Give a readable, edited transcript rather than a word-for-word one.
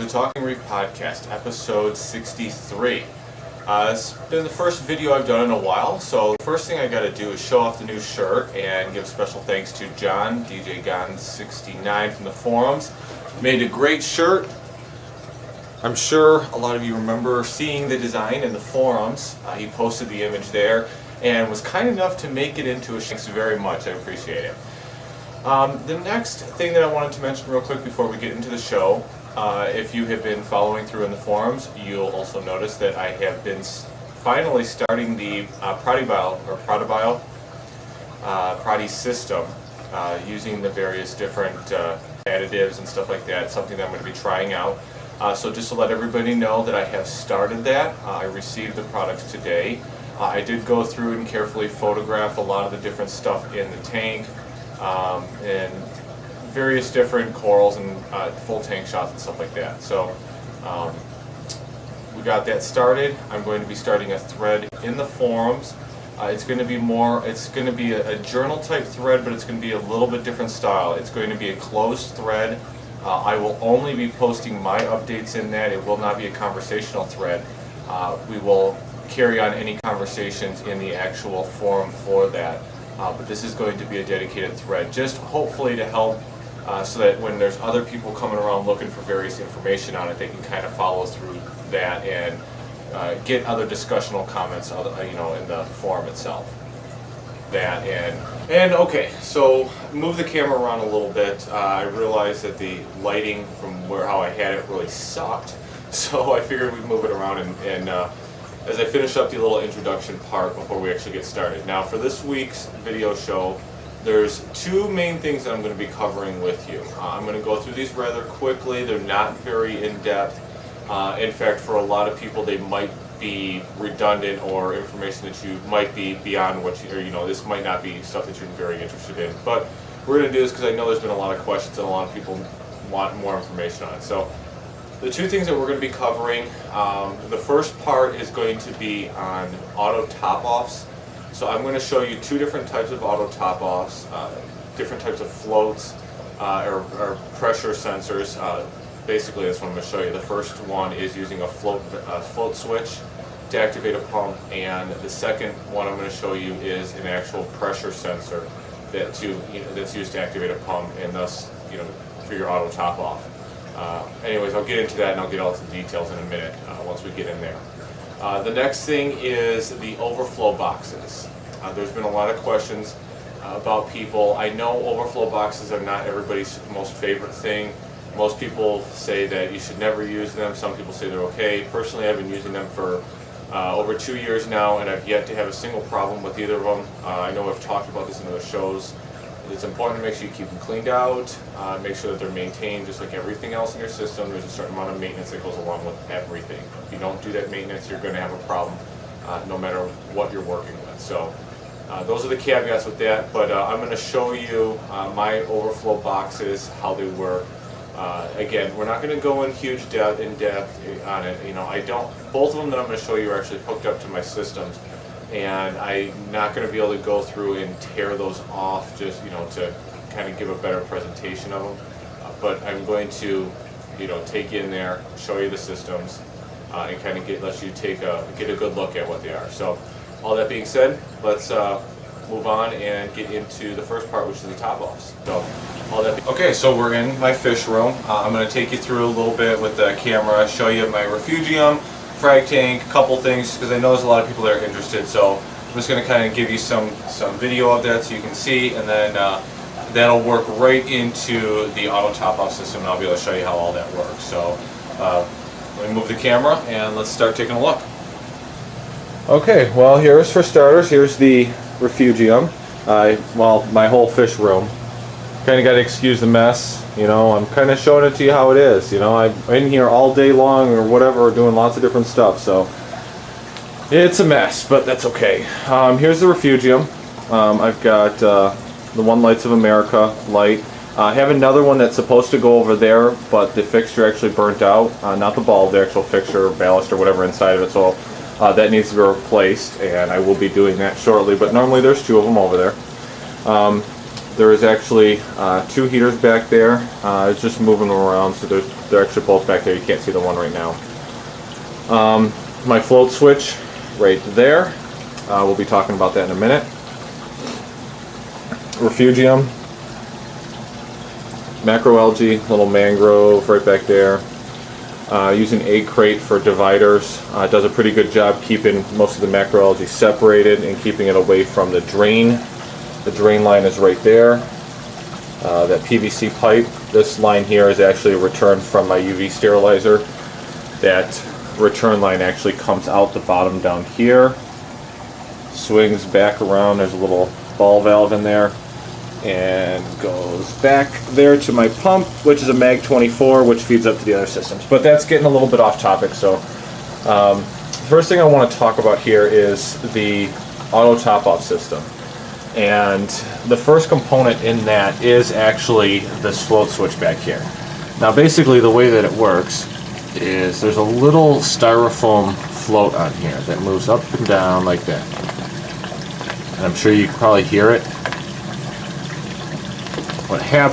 Talkingreef podcast, episode 63. It's been the first video I've done in a while, so the first thing I got to do is show off the new shirt and give special thanks to John, DJ Gon69 from the forums. Made a great shirt. I'm sure a lot of you remember seeing the design in the forums. He posted the image there and was kind enough to make it into a shirt. Thanks very much, I appreciate it. The next thing that I wanted to mention real quick before we get into the show, if you have been following through in the forums, you'll also notice that I have been finally starting the Prodi system using the various different additives and stuff like that. It's something that I'm going to be trying out. So just to let everybody know that I have started that. I received the products today. I did go through and carefully photograph a lot of the different stuff in the tank. And various different corals and full tank shots and stuff like that. So we got that started. I'm going to be starting a thread in the forums. It's going to be a journal type thread, but it's going to be a little bit different style. It's going to be a closed thread. I will only be posting my updates in that. It will not be a conversational thread. We will carry on any conversations in the actual forum for that. But this is going to be a dedicated thread, just hopefully to help so that when there's other people coming around looking for various information on it, they can kind of follow through that and get other discussional comments, in the forum itself. Okay, so move the camera around a little bit. I realized that the lighting from how I had it really sucked, so I figured we'd move it around and as I finish up the little introduction part before we actually get started. Now for this week's video show, there's two main things that I'm going to be covering with you. I'm going to go through these rather quickly. They're not very in-depth. In fact, for a lot of people, they might be redundant or information that you might be beyond what this might not be stuff that you're very interested in. But we're going to do this because I know there's been a lot of questions and a lot of people want more information on it. So the two things that we're going to be covering, the first part is going to be on auto top-offs. So I'm going to show you two different types of auto top-offs, different types of floats or pressure sensors. Basically, that's what I'm going to show you. The first one is using a float switch to activate a pump, and the second one I'm going to show you is an actual pressure sensor that's used to activate a pump, and thus for your auto top-off. Anyways, I'll get into that and I'll get all the details in a minute once we get in there. The next thing is the overflow boxes. There's been a lot of questions about people. I know overflow boxes are not everybody's most favorite thing. Most people say that you should never use them. Some people say they're okay. Personally, I've been using them for over 2 years now, and I've yet to have a single problem with either of them. I know I've talked about this in other shows. It's important to make sure you keep them cleaned out, make sure that they're maintained just like everything else in your system. There's a certain amount of maintenance that goes along with everything. If you don't do that maintenance, you're going to have a problem no matter what you're working with. So those are the caveats with that, but I'm going to show you my overflow boxes, how they work. Again, we're not going to go in huge in depth on it. Both of them that I'm going to show you are actually hooked up to my systems. And I'm not going to be able to go through and tear those off just to kind of give a better presentation of them. But I'm going to take you in there, show you the systems, and kind of let you get a good look at what they are. So all that being said, let's move on and get into the first part, which is the top-offs. Okay, so we're in my fish room. I'm going to take you through a little bit with the camera, show you my refugium, frag tank, a couple things, because I know there's a lot of people that are interested. So I'm just going to kind of give you some video of that so you can see, and then that'll work right into the auto top-off system, and I'll be able to show you how all that works. So let me move the camera and let's start taking a look. Okay, well, here's for starters, here's the refugium, my whole fish room. Kind of got to excuse the mess, I'm kind of showing it to you how it is. I'm in here all day long or whatever, doing lots of different stuff, so it's a mess, but that's okay. Here's the refugium. I've got the One Lights of America light. I have another one that's supposed to go over there, but the fixture actually burnt out, not the bulb, the actual fixture, ballast, or whatever inside of it, so that needs to be replaced, and I will be doing that shortly, but normally there's two of them over there. There is actually 2 heaters back there. It's just moving them around, so they're actually both back there. You can't see the one right now. My float switch right there. We'll be talking about that in a minute. Refugium, macroalgae, little mangrove right back there. Using egg crate for dividers. It does a pretty good job keeping most of the macroalgae separated and keeping it away from the drain. The drain line is right there. That PVC pipe, this line here is actually a return from my UV sterilizer. That return line actually comes out the bottom down here, swings back around, there's a little ball valve in there, and goes back there to my pump, which is a Mag 24, which feeds up to the other systems. But that's getting a little bit off topic, so first thing I want to talk about here is the auto top-off system. And the first component in that is actually this float switch back here. Now basically the way that it works is there's a little styrofoam float on here that moves up and down like that. And I'm sure you can probably hear it. What happens